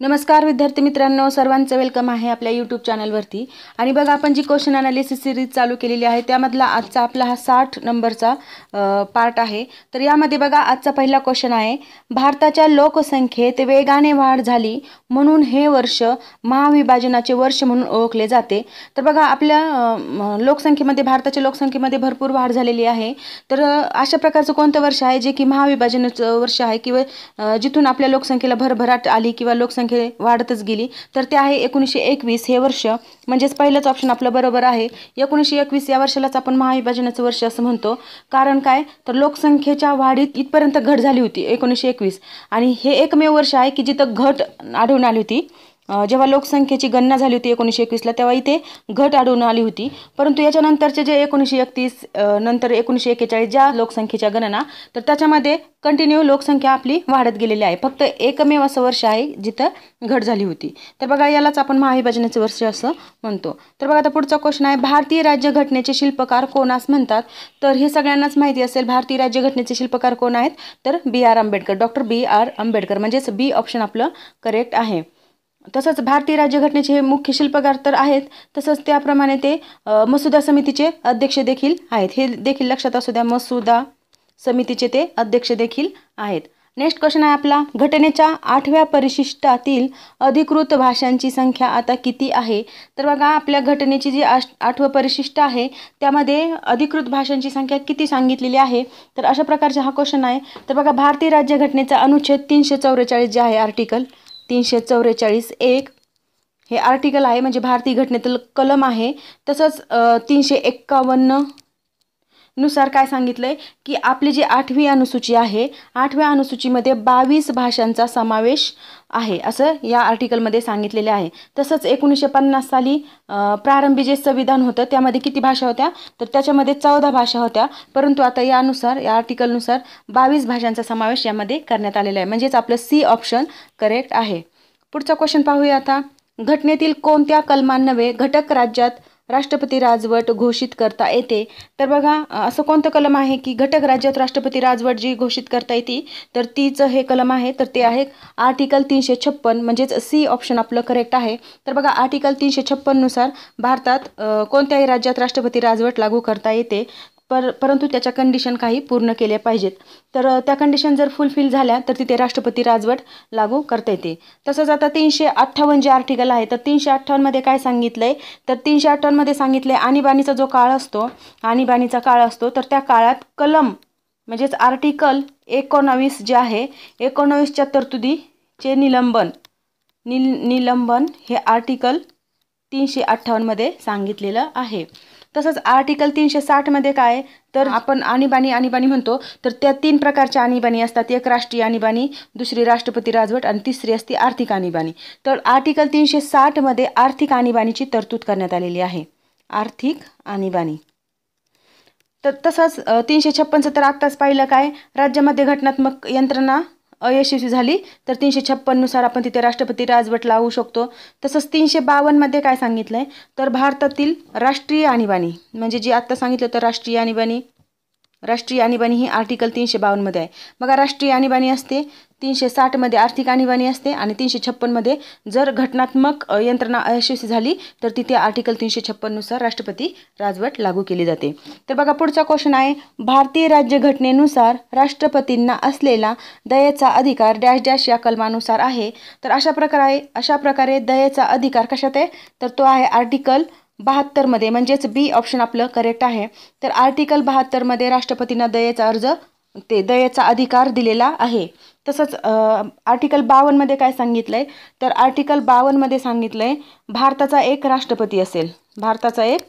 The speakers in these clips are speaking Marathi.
नमस्कार विद्यार्थी मित्रांनो, सर्वांचं वेलकम आहे आपल्या यूट्यूब चॅनलवरती। आणि बघा, आपण जी क्वेश्चन ॲनालिसिस सिरीज चालू केलेली आहे त्यामधला आजचा आपला हा 60 नंबरचा पार्ट आहे। तर यामध्ये बघा, आजचा पहिला क्वेश्चन आहे, भारताच्या लोकसंख्येत वेगाने वाढ झाली म्हणून हे वर्ष महाविभाजनाचे वर्ष म्हणून ओळखले जाते। तर बघा, आपल्या लोकसंख्येमध्ये, भारताच्या लोकसंख्येमध्ये भरपूर वाढ झालेली आहे। तर अशा प्रकारचं कोणतं वर्ष आहे जे की महाविभाजनाचं वर्ष आहे किंवा जिथून आपल्या लोकसंख्येला भरभराट आली किंवा लोकसंख्या वाढतच गेली, तर ते आहे 1921 हे वर्ष। म्हणजेच पहिलंच ऑप्शन आपलं बरोबर आहे। 1921 या वर्षालाच आपण महाविभाजनाचं वर्ष असं म्हणतो। कारण काय, तर लोकसंख्येच्या वाढीत इथपर्यंत घट झाली होती 1921, आणि हे एकमेव वर्ष आहे की जिथं घट आढळून आली होती। जेव्हा लोकसंख्येची गणना झाली होती 1921ला, तेव्हा इथे घट आढळून आली होती। परंतु याच्यानंतरचे जे 1931 नंतर 1941 ज्या लोकसंख्येच्या गणना, तर त्याच्यामध्ये कंटिन्यू लोकसंख्या आपली वाढत गेलेली आहे। फक्त एकमेव असं वर्ष आहे जिथं घट झाली होती। तर बघा, यालाच आपण महाविभाजनाचे वर्ष असं म्हणतो। तर बघा, आता पुढचा क्वेश्चन आहे, भारतीय राज्यघटनेचे शिल्पकार कोणास म्हणतात? तर हे सगळ्यांनाच माहिती असेल, भारतीय राज्यघटनेचे शिल्पकार कोण आहेत? तर B.R. Ambedkar, doctor B.R. Ambedkar, म्हणजेच बी ऑप्शन आपलं करेक्ट आहे। तसंच भारतीय राज्यघटनेचे हे मुख्य शिल्पकार तर आहेत, तसंच त्याप्रमाणे ते मसुदा समितीचे अध्यक्ष देखील आहेत। हे देखील लक्षात असू द्या, मसुदा समितीचे ते अध्यक्ष देखील आहेत। नेक्स्ट क्वेश्चन आहे आपला, घटनेच्या 8व्या परिशिष्टातील अधिकृत भाषांची संख्या आता किती आहे? तर बघा, आपल्या घटनेची जी 8वं परिशिष्ट आहे त्यामध्ये अधिकृत भाषांची संख्या किती सांगितलेली आहे? तर अशा प्रकारचा हा क्वेश्चन आहे। तर बघा, भारतीय राज्यघटनेचा अनुच्छेद 344 जे आहे, आर्टिकल 344(1) हे आर्टिकल आहे, म्हणजे भारतीय घटनेतील कलम आहे। तसंच 351 नुसार काय सांगितलंय की आपली जी 8वी अनुसूची आहे, 8व्या अनुसूचीमध्ये 22 भाषांचा समावेश आहे असं या आर्टिकलमध्ये सांगितलेले आहे। तसंच 1950 साली प्रारंभी जे संविधान होतं त्यामध्ये किती भाषा होत्या? तर त्याच्यामध्ये 14 भाषा होत्या, परंतु आता यानुसार, या आर्टिकलनुसार 22 भाषांचा समावेश यामध्ये करण्यात आलेला आहे। म्हणजेच आपलं सी ऑप्शन करेक्ट आहे। पुढचा क्वेश्चन पाहूया आता, घटनेतील कोणत्या कलमान्वये घटक राज्यात राष्ट्रपती राजवट घोषित करता येते? तर बघा, असं कोणतं कलम आहे की घटक राज्यात राष्ट्रपती राजवट जी घोषित करता येते, तर तीचं हे कलम आहे, तर ते आहे आर्टिकल 356, म्हणजेच सी ऑप्शन आपलं करेक्ट आहे। तर बघा, आर्टिकल 356 नुसार भारतात कोणत्याही राज्यात राष्ट्रपती राजवट लागू करता येते, परंतु त्याच्या कंडिशन काही पूर्ण केल्या पाहिजेत। तर त्या कंडिशन जर फुलफिल झाल्या तर तिथे राष्ट्रपती राजवट लागू करता येते। तसंच आता 358 जे आर्टिकल आहे, तर 358 मध्ये काय सांगितलंय? तर 358 मध्ये सांगितलंय, आणीबाणीचा जो काळ असतो, आणीबाणीचा काळ असतो, तर त्या काळात कलम म्हणजेच आर्टिकल 19 जे आहे, 19च्या तरतुदीचे निलंबन हे आर्टिकल 358 मध्ये सांगितलेलं आहे। तसंच आर्टिकल 360 मध्ये काय, तर आपण आणीबाणी म्हणतो, तर त्या 3 प्रकारच्या आणीबाणी असतात। एक राष्ट्रीय आणीबाणी, दुसरी राष्ट्रपती राजवट, आणि तिसरी असते आर्थिक आणीबाणी। तर आर्टिकल 360 मध्ये आर्थिक आणीबाणीची तरतूद करण्यात आलेली आहे, आर्थिक आणीबाणी। तर तसंच 356चं तर आत्ताच पाहिलं, काय राज्यामध्ये घटनात्मक यंत्रणा अयशस्वी झाली, तर 356 नुसार आपण तिथे राष्ट्रपती राजवट लावू शकतो। तसंच 352 मध्ये काय सांगितलंय, तर भारतातील राष्ट्रीय आणीबाणी, म्हणजे जी आत्ता सांगितलं तर राष्ट्रीय आणीबाणी ही आर्टिकल 352 मध्ये आहे। बघा, राष्ट्रीय आणीबाणी असते, 360 मध्ये आर्थिक आणीबाणी असते, आणि 356 मध्ये जर घटनात्मक यंत्रणा अयशस्वी झाली तर तिथे आर्टिकल 356 नुसार राष्ट्रपती राजवट लागू केली जाते। तर बघा, पुढचा क्वेश्चन आहे, भारतीय राज्यघटनेनुसार राष्ट्रपतींना असलेला दयेचा अधिकार डॅश डॅश या कलमानुसार आहे। तर अशा प्रकारे दयेचा अधिकार कशात आहे? तर तो आहे आर्टिकल 72 मध्ये, म्हणजेच बी ऑप्शन आपलं करेक्ट आहे। तर आर्टिकल 72 मध्ये राष्ट्रपतींना दयेचा अधिकार दिलेला आहे। तसंच आर्टिकल 52 मध्ये काय सांगितलंय, तर आर्टिकल 52 मध्ये सांगितलंय, भारताचा एक राष्ट्रपती असेल, भारताचा एक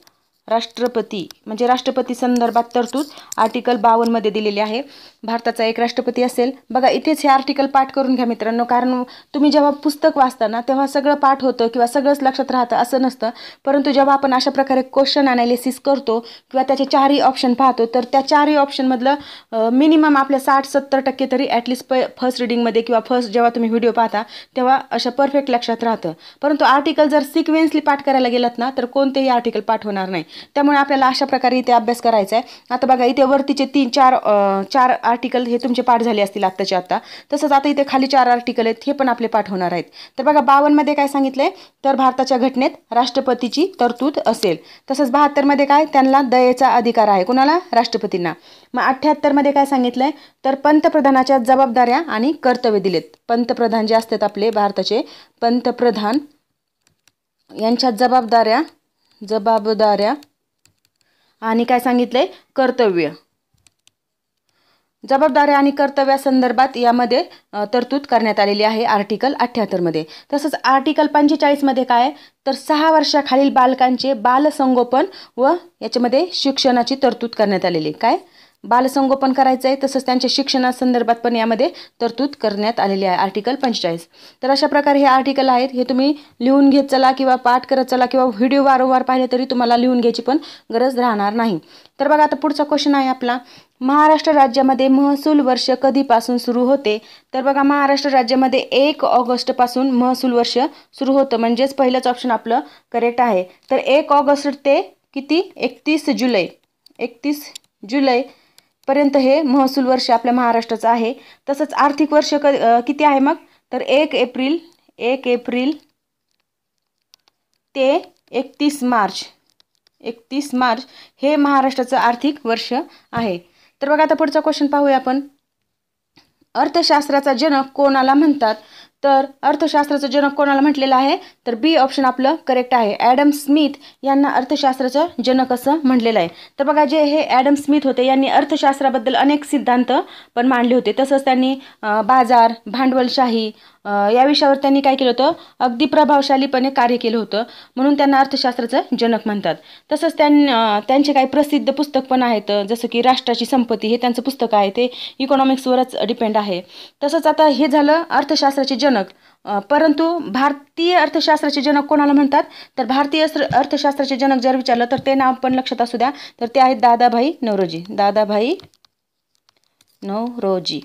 राष्ट्रपती, म्हणजे राष्ट्रपती संदर्भात तरतूद आर्टिकल 52 मध्ये दिलेली आहे, भारताचा एक राष्ट्रपती असेल। बघा, इथेच हे आर्टिकल पाठ करून घ्या मित्रांनो, कारण तुम्ही जेव्हा पुस्तक वाचताना तेव्हा सगळं पाठ होतं किंवा सगळंच लक्षात राहतं असं नसतं, परंतु जेव्हा आपण अशा प्रकारे क्वेश्चन ॲनालिसिस करतो किंवा त्याचे 4ही ऑप्शन पाहतो, तर त्या 4ही ऑप्शनमधलं मिनिमम आपल्या 60-70% तरी ॲटलिस्ट फर्स्ट रिडिंगमध्ये किंवा फर्स्ट जेव्हा तुम्ही व्हिडिओ पाहता तेव्हा अशा परफेक्ट लक्षात राहतं। परंतु आर्टिकल जर सिक्वेन्सली पाठ करायला गेलात ना, तर कोणतेही आर्टिकल पाठ होणार नाही। त्यामुळे आपल्याला अशा प्रकारे इथे अभ्यास करायचा आहे. आता बघा इथे वरतीचे 4 आर्टिकल हे तुमचे पाठ झाले असतील आत्ताच्या आत्ता. तसंच आता इथे खाली 4 आर्टिकल आहेत, हे पण आपले पाठ होणार आहेत. तर बघा 52 मध्ये काय सांगितलंय, तर भारताच्या घटनेत राष्ट्रपतीची तरतूद असेल. तसंच 72 मध्ये काय, त्यांना दयेचा अधिकार आहे, कुणाला, राष्ट्रपतींना. मग 78 मध्ये काय सांगितलंय, तर पंतप्रधानाच्या जबाबदाऱ्या आणि कर्तव्य दिलेत. पंतप्रधान जे असतात आपले भारताचे पंतप्रधान यांच्या जबाबदाऱ्या आणि काय सांगितलंय, कर्तव्य. जबाबदाऱ्या आणि कर्तव्यासंदर्भात यामध्ये तरतूद करण्यात आलेली आहे आर्टिकल 78 मध्ये. तसंच आर्टिकल 45 मध्ये काय, तर 6 वर्षाखालील बालकांचे बालसंगोपन व याच्यामध्ये शिक्षणाची तरतूद करण्यात आलेली. काय, बालसंगोपन करायचं आहे, तसंच त्यांच्या शिक्षणासंदर्भात पण यामध्ये तरतूद करण्यात आलेली आहे आर्टिकल 45. तर अशा प्रकारे हे आर्टिकल आहेत, हे तुम्ही लिहून घेत चला किंवा पाठ करत चला किंवा व्हिडिओ वारंवार पाहिले तरी तुम्हाला लिहून घ्यायची पण गरज राहणार नाही. तर बघा आता पुढचा क्वेश्चन आहे आपला, महाराष्ट्र राज्यामध्ये महसूल वर्ष कधीपासून सुरू होते. तर बघा महाराष्ट्र राज्यामध्ये 1 ऑगस्टपासून महसूल वर्ष सुरू होतं, म्हणजेच पहिलंच ऑप्शन आपलं करेक्ट आहे. तर 1 ऑगस्ट ते किती, 31 जुलै पर्यंत हे महसूल वर्ष आपल्या महाराष्ट्राचं आहे. तसंच आर्थिक वर्ष किती आहे मग, तर 1 एप्रिल ते 31 मार्च हे महाराष्ट्राचं आर्थिक वर्ष आहे. तर बघा आता पुढचा क्वेश्चन पाहूया आपण, अर्थशास्त्राचा जनक कोणाला म्हणतात. तर अर्थशास्त्राचं जनक कोणाला म्हटलेलं आहे, तर बी ऑप्शन आपलं करेक्ट आहे. ॲडम स्मिथ यांना अर्थशास्त्राचं जनक असं म्हटलेलं आहे. तर बघा जे हे ॲडम स्मिथ होते यांनी अर्थशास्त्राबद्दल अनेक सिद्धांत पण मांडले होते. तसंच त्यांनी बाजार, भांडवलशाही या विषयावर त्यांनी काय केलं होतं, अगदी प्रभावशालीपणे कार्य केलं होतं, म्हणून त्यांना अर्थशास्त्राचं जनक म्हणतात. तसंच त्यांचे काही प्रसिद्ध पुस्तक पण आहेत, जसं की राष्ट्राची संपत्ती हे त्यांचं पुस्तक आहे, ते इकॉनॉमिक्सवरच डिपेंड आहे. तसंच आता हे झालं अर्थशास्त्राचे जनक, परंतु भारतीय अर्थशास्त्राचे जनक कोणाला म्हणतात, तर भारतीय अर्थशास्त्राचे जनक जर विचारलं तर ते नाव पण लक्षात असू द्या, तर ते आहेत दादाभाई नौरोजी.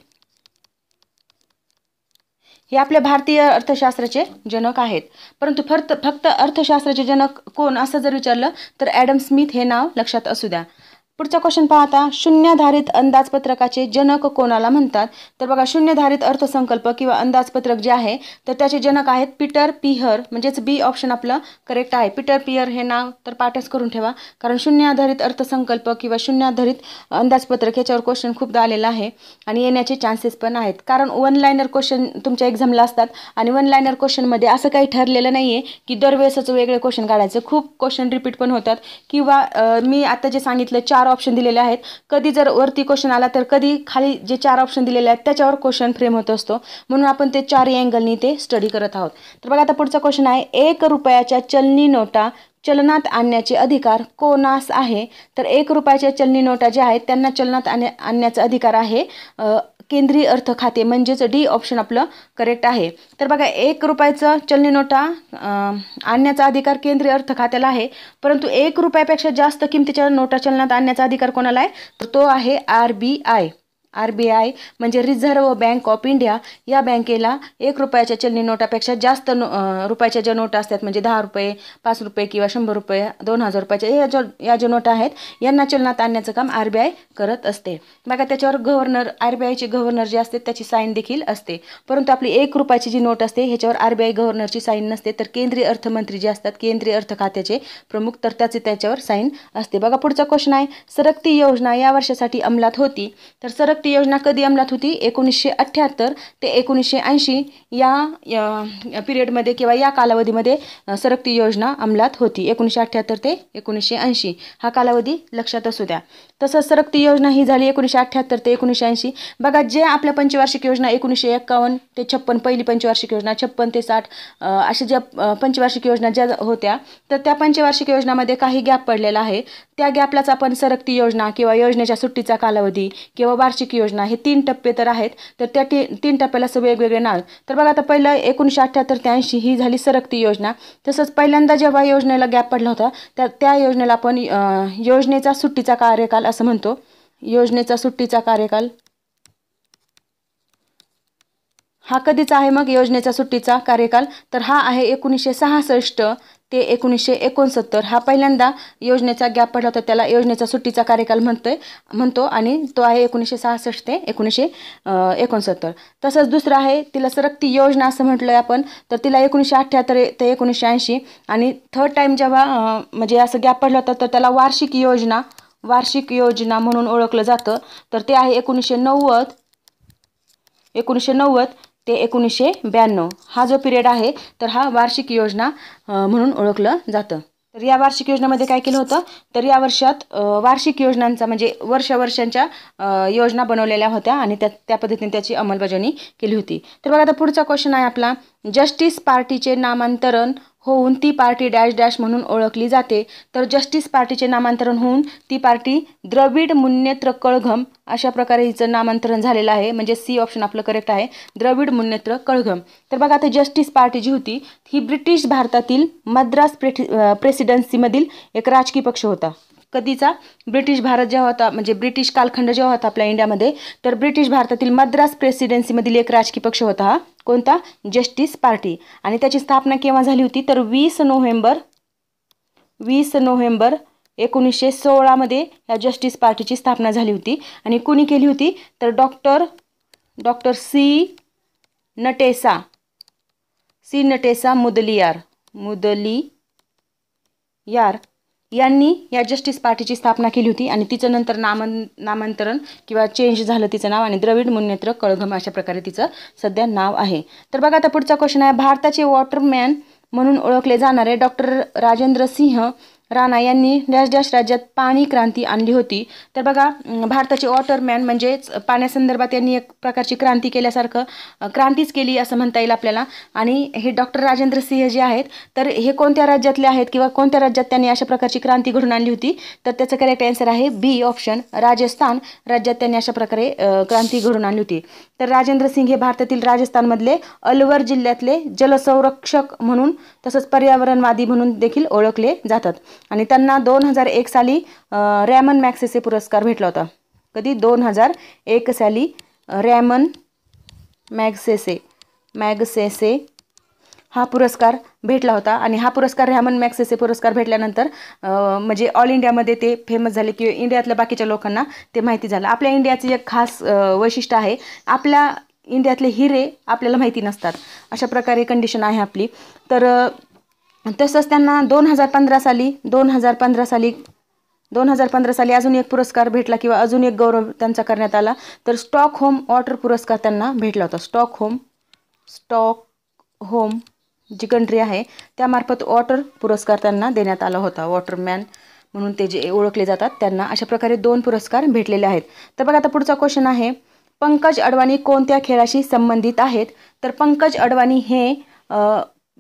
हे आपल्या भारतीय अर्थशास्त्राचे जनक आहेत. परंतु फक्त अर्थशास्त्राचे जनक कोण असं जर विचारलं तर ॲडम स्मिथ हे नाव लक्षात असू द्या. पुढचा क्वेश्चन पाहता, शून्याधारित अंदाजपत्रकाचे जनक कोणाला म्हणतात. तर बघा शून्यधारित अर्थसंकल्प किंवा अंदाजपत्रक जे आहे तर त्याचे जनक आहेत पीटर पिहर, म्हणजेच बी ऑप्शन आपलं करेक्ट आहे. पीटर पिहर हे नाव तर पाठच करून ठेवा, कारण शून्याधारित अर्थसंकल्प किंवा शून्याधारित अंदाजपत्रक याच्यावर क्वेश्चन खूपदा आलेला आहे आणि येण्याचे चान्सेस पण आहेत. कारण 1 लाइनर क्वेश्चन तुमच्या एक्झामला असतात आणि 1 लाइनर क्वेश्चनमध्ये असं काही ठरलेलं नाही आहे की दरवेळेसच वेगळे क्वेश्चन काढायचं. खूप क्वेश्चन रिपीट पण होतात किंवा मी आता जे सांगितलं 4 ऑप्शन दिलेले आहेत, कधी जर वरती क्वेश्चन आला तर कधी खाली जे 4 ऑप्शन दिलेले आहेत त्याच्यावर क्वेश्चन फ्रेम होत असतो, म्हणून आपण ते 4 अँगलनी ते स्टडी करत आहोत. तर बघा आता पुढचा क्वेश्चन आहे, 1 रुपयाच्या चलनी नोटा चलनात आणण्याचे अधिकार कोणास आहे. तर 1 रुपयाच्या चलनी नोटा ज्या आहेत त्यांना चलनात आणण्याचा अधिकार आहे केंद्रीय अर्थ खाते, म्हणजेच डी ऑप्शन आपलं करेक्ट आहे. तर बघा 1 रुपयाचं चलनी नोटा आणण्याचा अधिकार केंद्रीय अर्थ खात्याला आहे, परंतु 1 रुपयापेक्षा जास्त किमतीच्या नोटा चलनात आणण्याचा अधिकार कोणाला आहे, तर तो आहे RBI म्हणजे रिझर्व्ह बँक ऑफ इंडिया. या बँकेला 1 रुपयाच्या चलनी नोटापेक्षा जास्त रुपयाच्या ज्या नोटा असतात, म्हणजे 10 रुपये, 5 रुपये किंवा 100 रुपये, 2000 रुपयाच्या या ज्या नोटा आहेत यांना चलनात आणण्याचं काम RBI करत असते. बघा त्याच्यावर गव्हर्नर, RBIचे गव्हर्नर जे असते त्याची साईन देखील असते, परंतु आपली 1 रुपयाची जी नोट असते ह्याच्यावर RBI गव्हर्नरची साईन नसते, तर केंद्रीय अर्थमंत्री जे असतात, केंद्रीय अर्थ खात्याचे प्रमुख, तर त्याच्यावर साईन असते. बघा पुढचा क्वेश्चन आहे, सरकती योजना या वर्षासाठी अंमलात होती. तर सरकती योजना कधी अंमलात होती, 1978 ते 1980 या पिरियडमध्ये किंवा या कालावधीमध्ये सरकती योजना अंमलात होती. 1978 ते 1980 हा कालावधी लक्षात असू द्या. तसंच सरकती योजना ही झाली 1978 ते 1980. बघा जे आपल्या पंचवार्षिक योजना 1951 ते 56, पहिली पंचवार्षिक योजना 56 ते 60 अशा ज्या पंचवार्षिक योजना ज्या होत्या, तर त्या पंचवार्षिक योजनामध्ये काही गॅप पडलेला आहे. त्या गॅपलाच आपण सरकती योजना किंवा योजनेच्या सुट्टीचा कालावधी किंवा वार्षिक योजना हे 3 टप्पे तर आहेत, तर त्या 3 टप्प्याला वेगवेगळे नाव. तर बघा आता पहिलं 1978 ते 80 ही झाली सरकती योजना. तसंच पहिल्यांदा जेव्हा योजनेला गॅप पडला होता त्या योजनेला आपण योजनेचा सुट्टीचा कार्यकाल असं म्हणतो. योजनेचा सुट्टीचा कार्यकाल हा कधीचा आहे मग योजनेचा सुट्टीचा कार्यकाल, तर हा आहे 1966 ते 1969 हा पहिल्यांदा योजनेचा गॅप पडला होता, त्याला योजनेचा सुट्टीचा कार्यकाल म्हणतो आणि तो आहे 1966 ते 1969. तसंच दुसरं आहे तिला सरकती योजना असं म्हटलं आहे आपण, तर तिला 1978 ते 1980. आणि थर्ड टाईम जेव्हा म्हणजे असं गॅप पडला होता तर त्याला वार्षिक योजना म्हणून ओळखलं जातं. तर ते आहे 1990 ते 1992 हा जो पिरियड आहे तर हा वार्षिक योजना म्हणून ओळखलं जातं. तर या वार्षिक योजनेमध्ये काय केलं होतं, तर या वर्षात वार्षिक योजनांचा म्हणजे वर्षांच्या योजना बनवलेल्या होत्या आणि त्या पद्धतीने त्याची अंमलबजावणी केली होती. तर बघा आता पुढचा क्वेश्चन आहे आपला, जस्टिस पार्टीचे नामांतरण होऊन ती पार्टी डॅश डॅश म्हणून ओळखली जाते. तर जस्टिस पार्टीचे नामांतरण होऊन ती पार्टी द्रविड मुन्नेत्र कळघम अशा प्रकारे हिचं नामांतरण झालेलं आहे. म्हणजे सी ऑप्शन आपलं करेक्ट आहे, द्रविड मुन्नेत्र कळघम. तर बघा आता जस्टिस पार्टी जी होती ही ब्रिटिश भारतातील मद्रास प्रेसिडेन्सीमधील एक राजकीय पक्ष होता. कधीचा, ब्रिटिश भारत जेव्हा होता म्हणजे ब्रिटिश कालखंड जेव्हा होता आपल्या इंडियामध्ये, तर ब्रिटिश भारतातील मद्रास प्रेसिडेन्सीमधील एक राजकीय पक्ष होता हा कोणता, जस्टिस पार्टी. आणि त्याची स्थापना केव्हा झाली होती, तर 20 नोव्हेंबर 1916 मध्ये या जस्टिस पार्टीची स्थापना झाली होती. आणि कुणी केली होती, तर डॉक्टर सी नटेसा मुदलियार यांनी या जस्टिस पार्टीची स्थापना केली होती. आणि तिचं नंतर नामांतरण किंवा चेंज झालं तिचं नाव आणि द्रविड मुन्नेत्र कळघम अशा प्रकारे तिचं सध्या नाव आहे. तर बघा आता पुढचा क्वेश्चन आहे, भारताचे वॉटरमॅन म्हणून ओळखले जाणारे डॉक्टर राजेंद्र सिंह राणा यांनी डॅश डॅश राज्यात पाणी क्रांती आणली होती. तर बघा भारताचे वॉटरमॅन म्हणजेच पाण्यासंदर्भात यांनी एक प्रकारची क्रांती केल्यासारखं क्रांतीच केली असं म्हणता येईल आपल्याला. आणि हे डॉक्टर राजेंद्र सिंह जे आहेत तर हे कोणत्या राज्यातले आहेत किंवा कोणत्या राज्यात त्यांनी अशा प्रकारची क्रांती घडून आणली होती, तर त्याचं करेक्ट आन्सर आहे बी ऑप्शन, राजस्थान राज्यात त्यांनी अशा प्रकारे क्रांती घडून आणली होती. तर राजेंद्र सिंग हे भारतातील राजस्थानमधले अलवर जिल्ह्यातले जलसंरक्षक म्हणून तसंच पर्यावरणवादी म्हणून देखील ओळखले जातात. आणि त्यांना 2001 साली रॅमन मॅग्सेसे पुरस्कार भेटला होता. कधी, 2001 साली रॅमन मॅग्सेसे हा पुरस्कार भेटला होता. आणि हा पुरस्कार रॅमन मॅग्सेसे पुरस्कार भेटल्यानंतर म्हणजे ऑल इंडियामध्ये ते फेमस झाले किंवा इंडियातल्या बाकीच्या लोकांना ते माहिती झालं. आपल्या इंडियाचं एक खास वैशिष्ट्य आहे, आपल्या इंडियातले हिरे आपल्याला माहिती नसतात, अशा प्रकारे कंडिशन आहे आपली. तर तसंच त्यांना 2015 साली अजून एक पुरस्कार भेटला किंवा अजून एक गौरव त्यांचा करण्यात आला. तर स्टॉकहोम वॉटर पुरस्कार त्यांना भेटला होता. स्टॉकहोम जी कंट्री आहे त्यामार्फत वॉटर पुरस्कार त्यांना देण्यात आला होता. वॉटरमॅन म्हणून ते जे ओळखले जातात त्यांना अशा प्रकारे 2 पुरस्कार भेटलेले आहेत. तर बघा आता पुढचा क्वेश्चन आहे, पंकज अडवाणी कोणत्या खेळाशी संबंधित आहेत. तर पंकज अडवाणी हे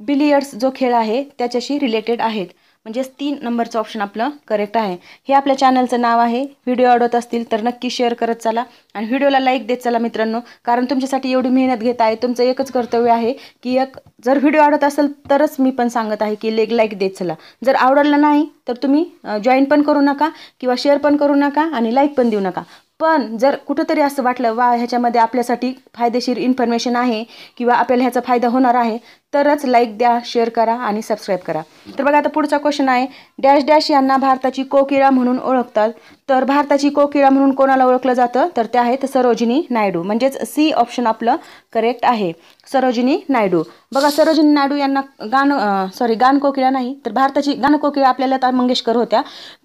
बिलियर्ड्स जो खेळ आहे त्याच्याशी रिलेटेड आहेत. म्हणजेच 3 नंबरचं ऑप्शन आपलं करेक्ट आहे. हे आपल्या चॅनलचं नाव आहे. व्हिडिओ आवडत असतील तर नक्की शेअर करत चला आणि व्हिडिओला लाईक देत चला मित्रांनो, कारण तुमच्यासाठी एवढी मेहनत घेत आहे. तुमचं एकच कर्तव्य आहे की जर व्हिडिओ आवडत असेल तरच मी पण सांगत आहे की लाईक देत चला. जर आवडलं नाही तर तुम्ही जॉईन पण करू नका किंवा शेअर पण करू नका आणि लाईक पण देऊ नका. पण जर कुठंतरी असं वाटलं वा ह्याच्यामध्ये आपल्यासाठी फायदेशीर इन्फॉर्मेशन आहे किंवा आपल्याला ह्याचा फायदा होणार आहे तरच लाईक द्या, शेअर करा आणि सबस्क्राईब करा. तर बघा आता पुढचा क्वेश्चन आहे, डॅश डॅश यांना भारताची कोकिळा म्हणून ओळखतात. तर भारताची कोकिळा म्हणून कोणाला ओळखलं जातं, तर त्या आहेत सरोजिनी नायडू. म्हणजेच सी ऑप्शन आपलं करेक्ट आहे, सरोजिनी नायडू. बघा सरोजिनी नायडू यांना गान कोकिळा नाही तर भारताची गान कोकिळा आपल्या लता मंगेशकर होत्या.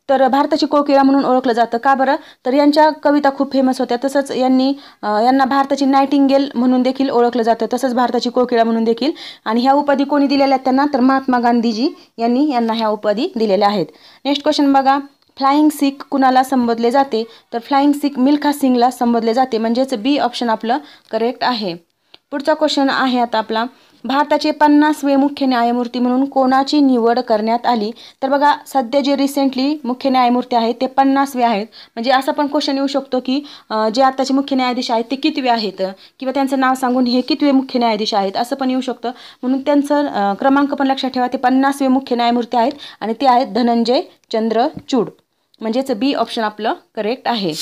तर भारताची कोकिळा म्हणून ओळखलं जातं का बरं, तर यांच्या कविता खूप फेमस होत्या. तसंच यांना भारताची नायटिंगेल म्हणून देखील ओळखलं जातं, तसंच भारताची कोकिळा म्हणून देखील. आणि ह्या उपाधी कोणी दिलेल्या आहेत त्यांना, तर महात्मा गांधीजी यांनी यांना ह्या उपाधी दिलेल्या आहेत. नेक्स्ट क्वेश्चन बघा, फ्लाइंग सिख कुणाला संबोधले जाते. तर फ्लाइंग सिख मिल्खा सिंगला संबोधले जाते. म्हणजेच बी ऑप्शन आपलं करेक्ट आहे. पुढचा क्वेश्चन आहे आता आपला, भारताचे 50वे मुख्य न्यायमूर्ती म्हणून कोणाची निवड करण्यात आली. तर बघा सध्या जे रिसेंटली मुख्य न्यायमूर्ती आहेत ते 50वे आहेत. म्हणजे असा पण क्वेश्चन येऊ शकतो की जे आताचे मुख्य न्यायाधीश आहेत ते कितवे आहेत किंवा त्यांचं नाव सांगून हे कितवे मुख्य न्यायाधीश आहेत असं पण येऊ शकतं. म्हणून त्यांचं क्रमांक पण लक्षात ठेवा. ते 50वे मुख्य न्यायमूर्ती आहेत आणि ते आहेत धनंजय चंद्रचूड. म्हणजेच बी ऑप्शन आपलं करेक्ट आहे.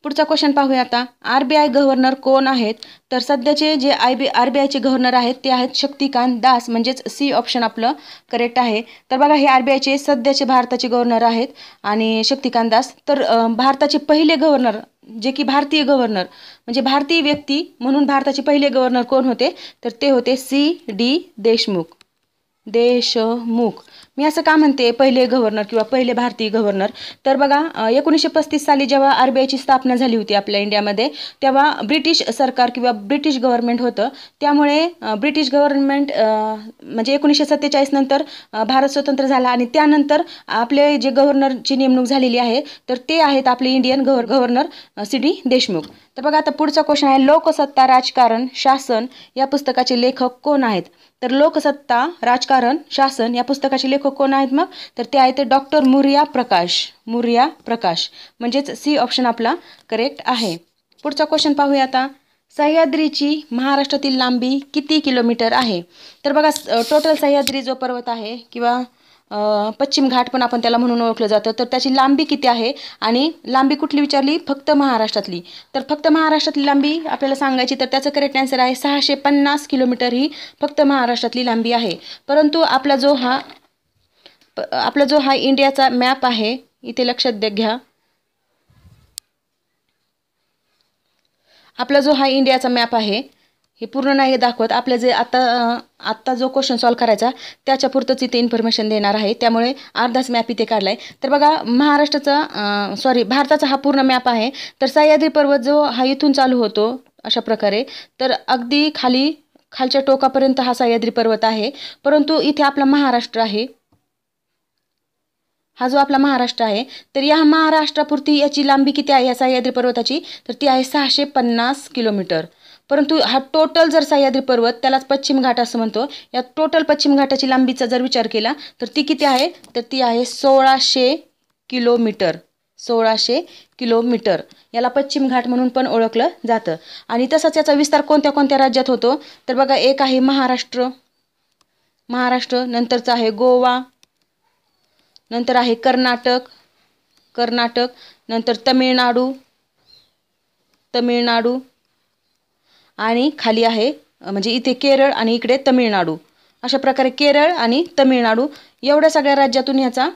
पुढचा क्वेश्चन पाहूया आता. RBI गव्हर्नर कोण आहेत? तर सध्याचे जे RBIचे गव्हर्नर आहेत ते आहेत शक्तिकांत दास, म्हणजेच सी ऑप्शन आपलं करेक्ट आहे. तर बघा हे RBIचे सध्याचे भारताचे गव्हर्नर आहेत आणि शक्तिकांत दास. तर भारताचे पहिले गव्हर्नर जे की भारतीय गव्हर्नर म्हणजे भारतीय व्यक्ती म्हणून भारताचे पहिले गव्हर्नर कोण होते? तर ते होते C.D. देशमुख. मी असं का म्हणते पहिले गव्हर्नर किंवा पहिले भारतीय गव्हर्नर? तर बघा 1935 साली जेव्हा RBIची स्थापना झाली होती आपल्या इंडियामध्ये, तेव्हा ब्रिटिश सरकार किंवा ब्रिटिश गव्हर्नमेंट होतं. त्यामुळे ब्रिटिश गव्हर्नमेंट म्हणजे 1947 नंतर भारत स्वतंत्र झाला आणि त्यानंतर आपले जे गव्हर्नरची नेमणूक झालेली आहे तर ते आहेत आपले इंडियन गव्हर्नर C.D. देशमुख. तर बघा आता पुढचा क्वेश्चन आहे. लोकसत्ता राजकारण शासन या पुस्तकाचे लेखक कोण आहेत? तर लोकसत्ता राजकारण शासन या पुस्तकाचे लेखक कोण आहेत मग? तर ते आहेत डॉक्टर मुरिया प्रकाश म्हणजेच सी ऑप्शन आपला करेक्ट आहे. पुढचा क्वेश्चन पाहूया आता. सह्याद्रीची महाराष्ट्रातील लांबी किती किलोमीटर आहे? तर बघा टोटल सह्याद्री जो पर्वत आहे किंवा पश्चिम घाट पण आपण त्याला म्हणून ओळखलं जातं, तर त्याची लांबी किती आहे आणि लांबी कुठली विचारली? फक्त महाराष्ट्रातली. तर फक्त महाराष्ट्रातली लांबी आपल्याला सांगायची तर त्याचं करेक्ट आन्सर आहे 650 किलोमीटर ही फक्त महाराष्ट्रातली लांबी आहे. परंतु आपला जो हा इंडियाचा मॅप आहे इथे लक्षात घ्या. आपला जो हा इंडियाचा मॅप आहे हे पूर्ण नाही दाखवत. आपलं जे आत्ता जो क्वेश्चन सॉल्व करायचा त्याच्या पुरतंच इथे इन्फॉर्मेशन देणार आहे, त्यामुळे अर्धाच मॅप इथे काढला आहे. तर बघा भारताचा हा पूर्ण मॅप आहे. तर सह्याद्री पर्वत जो हा इथून चालू होतो अशा प्रकारे, तर अगदी खालच्या टोकापर्यंत हा सह्याद्री पर्वत आहे. परंतु इथे आपला महाराष्ट्र आहे, हा जो आपला महाराष्ट्र आहे, तर या महाराष्ट्रापुरती याची लांबी किती आहे या सह्याद्री पर्वताची? तर ती आहे 650 किलोमीटर. परंतु हा टोटल जर सह्याद्री पर्वत त्यालाच पश्चिम घाट असं म्हणतो, या टोटल पश्चिम घाटाची लांबीचा जर विचार केला तर ती किती आहे? तर ती आहे 1600 किलोमीटर. 1600 किलोमीटर याला पश्चिम घाट म्हणून पण ओळखलं जातं. आणि तसाच याचा विस्तार कोणत्या कोणत्या राज्यात होतो? तर बघा एक आहे महाराष्ट्र, नंतरचा आहे गोवा, नंतर आहे कर्नाटक, नंतर तमिळनाडू आणि खाली आहे म्हणजे इथे केरळ आणि इकडे तमिळनाडू. अशा प्रकारे केरळ आणि तमिळनाडू एवढ्या सगळ्या राज्यातून ह्याचा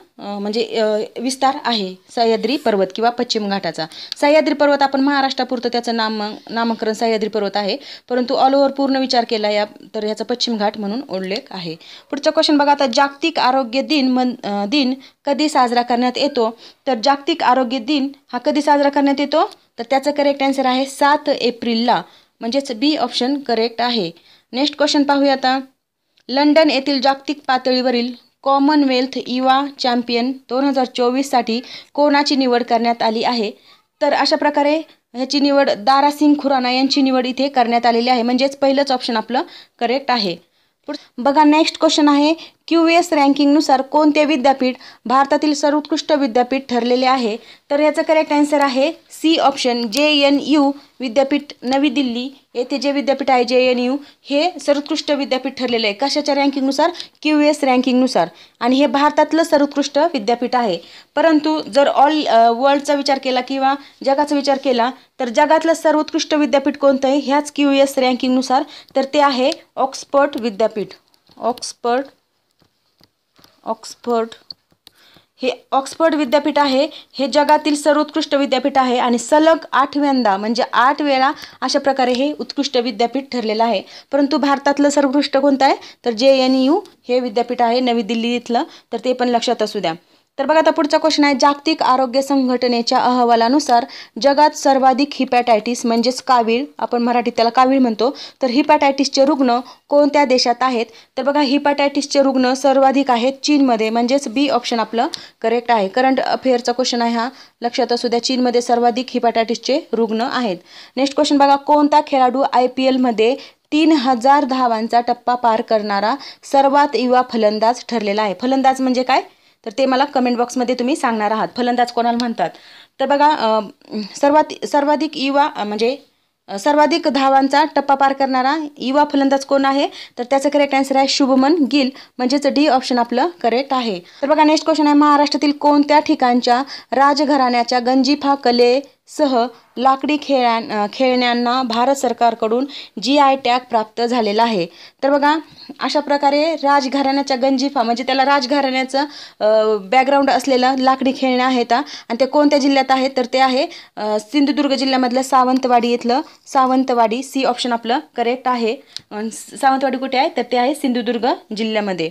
विस्तार आहे सह्याद्री पर्वत किंवा पश्चिम घाटाचा. सह्याद्री पर्वत आपण महाराष्ट्रापुरतं त्याचं नामकरण सह्याद्री पर्वत आहे, परंतु ऑल ओव्हर पूर्ण विचार केला तर ह्याचा पश्चिम घाट म्हणून उल्लेख आहे. पुढचा क्वेश्चन बघा आता. जागतिक आरोग्य दिन कधी साजरा करण्यात येतो? तर जागतिक आरोग्य दिन हा कधी साजरा करण्यात येतो? तर त्याचं करेक्ट आन्सर आहे 7 एप्रिलला, म्हणजेच बी ऑप्शन करेक्ट आहे. नेक्स्ट क्वेश्चन पाहूया आता. लंडन येथील जागतिक पातळीवरील कॉमनवेल्थ युवा चॅम्पियन 2024 साठी कोणाची निवड करण्यात आली आहे? तर अशा प्रकारे ह्याची निवड दारासिंग खुराना यांची निवड इथे करण्यात आलेली आहे, म्हणजेच पहिलंच ऑप्शन आपलं करेक्ट आहे. बघा नेक्स्ट क्वेश्चन आहे. QS रँकिंगनुसार कोणते विद्यापीठ भारतातील सर्वोत्कृष्ट विद्यापीठ ठरलेले आहे? तर याचं करेक्ट आन्सर आहे सी ऑप्शन JNU विद्यापीठ नवी दिल्ली येथे जे विद्यापीठ आहे JNU हे सर्वोत्कृष्ट विद्यापीठ ठरलेले आहे. कशाच्या रँकिंगनुसार? QS रँकिंगनुसार. आणि हे भारतातलं सर्वोत्कृष्ट विद्यापीठ आहे. परंतु जर वर्ल्डचा विचार केला किंवा जगाचा विचार केला तर जगातलं सर्वोत्कृष्ट विद्यापीठ कोणतं आहे ह्याच QS रँकिंगनुसार? तर ते आहे ऑक्सफर्ड विद्यापीठ. ऑक्सफर्ड हे ऑक्सफर्ड विद्यापीठ आहे, हे जगातील सर्वोत्कृष्ट विद्यापीठ आहे आणि सलग 8व्यांदा म्हणजे 8 वेळा अशा प्रकारे हे उत्कृष्ट विद्यापीठ ठरलेलं आहे. परंतु भारतातलं सर्वोत्कृष्ट कोणतं आहे? तर JNU हे विद्यापीठ आहे नवी दिल्ली इथलं, तर ते पण लक्षात असू द्या. तर बघा आता पुढचा क्वेश्चन आहे. जागतिक आरोग्य संघटनेच्या अहवालानुसार जगात सर्वाधिक हिपॅटायटिस म्हणजेच कावीळ, आपण मराठीत त्याला कावीळ म्हणतो, तर हिपॅटायटिसचे रुग्ण कोणत्या देशात आहेत? तर बघा हिपॅटायटिसचे रुग्ण सर्वाधिक आहेत चीनमध्ये, म्हणजेच बी ऑप्शन आपलं करेक्ट आहे. करंट अफेअरचा क्वेश्चन आहे हा, लक्षात असू द्या. चीनमध्ये सर्वाधिक हिपॅटायटिसचे रुग्ण आहेत. नेक्स्ट क्वेश्चन बघा. कोणता खेळाडू IPL मध्ये 3000 धावांचा टप्पा पार करणारा सर्वात युवा फलंदाज ठरलेला आहे? फलंदाज म्हणजे काय तर ते मला कमेंट बॉक्समध्ये तुम्ही सांगणार आहात. फलंदाज कोणाला म्हणतात? तर बघा सर्वाधिक युवा म्हणजे सर्वाधिक धावांचा टप्पा पार करणारा युवा फलंदाज कोण आहे? तर त्याचं करेक्ट आन्सर आहे शुभमन गिल, म्हणजेच डी ऑप्शन आपलं करेक्ट आहे. तर बघा नेक्स्ट क्वेश्चन आहे. महाराष्ट्रातील कोणत्या ठिकाणच्या राजघराण्याच्या गंजिफा सह लाकडी खेळण्यांना भारत सरकारकडून GI टॅग प्राप्त झालेला आहे. तर बघा अशा प्रकारे राजघराण्याच्या गंजिफा म्हणजे त्याला राजघराण्याचं बॅकग्राऊंड असलेलं लाकडी खेळणे आहेत आणि ते कोणत्या जिल्ह्यात आहेत तर ते आहे सिंधुदुर्ग जिल्ह्यामधलं सावंतवाडी इथलं सावंतवाडी. सी ऑप्शन आपलं करेक्ट आहे. सावंतवाडी कुठे आहे तर ते आहे सिंधुदुर्ग जिल्ह्यामध्ये.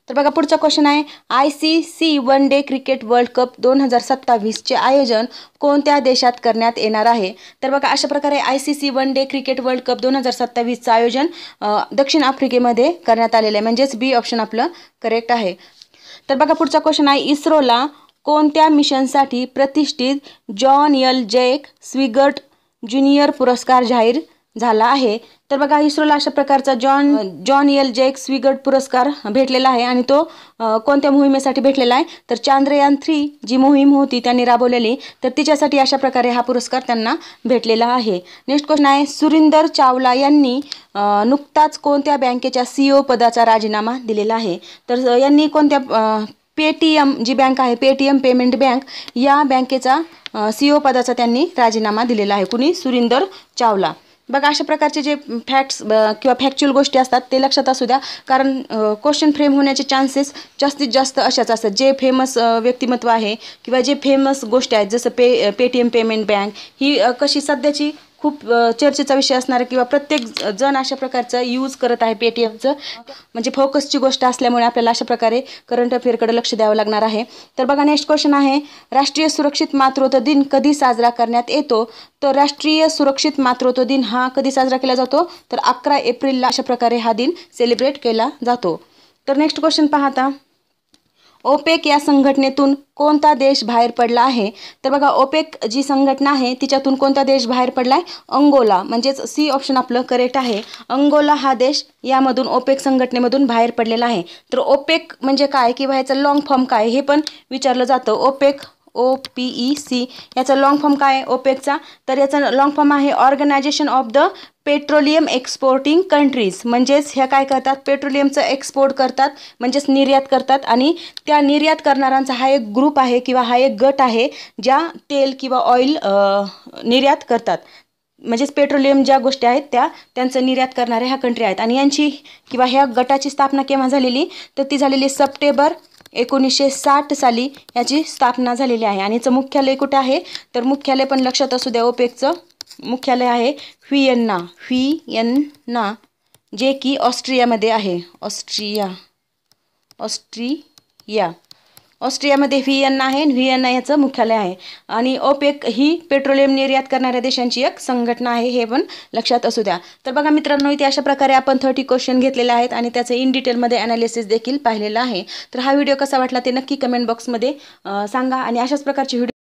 तर बघा पुढचा क्वेश्चन आहे ICC one day cricket world cup 2027चे आयोजन कोणत्या देशात करण्यात येणार आहे. तर बघा अशा प्रकारे ICC one day cricket world cup 2027चं आयोजन दक्षिण आफ्रिकेमध्ये करण्यात आलेलं आहे म्हणजेच बी ऑप्शन आपलं करेक्ट आहे. तर बघा पुढचा क्वेश्चन आहे इस्रोला कोणत्या मिशनसाठी प्रतिष्ठित जॉन एल जॅक स्विगर्ट ज्युनियर पुरस्कार जाहीर झाला आहे. तर बघा इस्रोला अशा प्रकारचा जॉन एल जॅक स्विगर्ट पुरस्कार भेटलेला आहे आणि तो कोणत्या मोहिमेसाठी भेटलेला आहे तर चांद्रयान 3 जी मोहीम होती त्यांनी राबवलेली तर तिच्यासाठी अशा प्रकारे हा पुरस्कार त्यांना भेटलेला आहे. नेक्स्ट क्वेश्चन आहे सुरिंदर चावला यांनी नुकताच कोणत्या बँकेच्या CEO पदाचा राजीनामा दिलेला आहे. तर यांनी कोणत्या पेटीएम जी बँक आहे पेटीएम पेमेंट बँक या बँकेचा CEO पदाचा त्यांनी राजीनामा दिलेला आहे. कुणी सुरिंदर चावला. बघा अशा प्रकारचे जे फॅक्ट्स किंवा फॅक्च्युअल गोष्टी असतात ते लक्षात असू द्या कारण क्वेश्चन फ्रेम होण्याचे चान्सेस जास्तीत जास्त अशाच असतात. जे फेमस व्यक्तिमत्व आहे किंवा जे फेमस गोष्टी आहेत जसं पेटीएम पेमेंट बँक ही कशी सध्याची खूप चर्चेचा विषय असणार किंवा प्रत्येक जण अशा प्रकारचं यूज करत आहे पेटीएमचं म्हणजे फोकसची गोष्ट असल्यामुळे आपल्याला अशा प्रकारे करंट अफेअरकडे लक्ष द्यावं लागणार आहे. तर बघा नेक्स्ट क्वेश्चन आहे राष्ट्रीय सुरक्षित मातृत्व दिन कधी साजरा करण्यात येतो. तर राष्ट्रीय सुरक्षित मातृत्व दिन हा कधी साजरा केला जातो तर 11 एप्रिलला अशा प्रकारे हा दिन सेलिब्रेट केला जातो. तर नेक्स्ट क्वेश्चन पाहता ओपेक या संघटनेतून कोणता देश बाहेर पडला आहे. तर बघा ओपेक जी संघटना आहे तिच्यातून कोणता देश बाहेर पडला आहे अंगोला म्हणजेच सी ऑप्शन आपलं करेक्ट आहे. अंगोला हा देश यामधून ओपेक संघटनेमधून बाहेर पडलेला आहे. तर ओपेक म्हणजे काय किंवा ह्याचा लॉंग फॉर्म काय हे पण विचारलं जातं. ओपेक OPEC याचा लॉंग फॉर्म काय आहे ओपेकचा तर याचा लॉंग फॉर्म आहे organisation of the petroleum exporting countries म्हणजेच ह्या काय करतात पेट्रोलियमचं एक्सपोर्ट करतात म्हणजेच निर्यात करतात आणि त्या निर्यात करणाऱ्यांचा हा एक ग्रुप आहे किंवा हा एक गट आहे ज्या तेल किंवा ऑइल निर्यात करतात म्हणजेच पेट्रोलियम ज्या गोष्टी आहेत त्यांचं निर्यात करणाऱ्या ह्या कंट्री आहेत. आणि यांची किंवा ह्या गटाची स्थापना केव्हा झालेली तर ती झालेली सप्टेंबर 1960 साली याची स्थापना झालेली आहे. आणि याचं मुख्यालय कुठे आहे तर मुख्यालय पण लक्षात असू द्या ओपेकचं मुख्यालय आहे व्हिएन्ना जे की ऑस्ट्रियामध्ये आहे. ऑस्ट्रियामध्ये व्हिएन्ना आहे व्हिएन्ना याचं मुख्यालय आहे. आणि ओपेक ही पेट्रोलियम निर्यात करणाऱ्या देशांची एक संघटना आहे हे पण लक्षात असू द्या. तर बघा मित्रांनो इथे अशा प्रकारे आपण 30 क्वेश्चन घेतलेले आहेत आणि त्याचं इन डिटेलमध्ये ॲनालिसिस देखील पाहिलेलं आहे. तर हा व्हिडिओ कसा वाटला ते नक्की कमेंट बॉक्समध्ये सांगा आणि अशाच प्रकारचे व्हिडिओ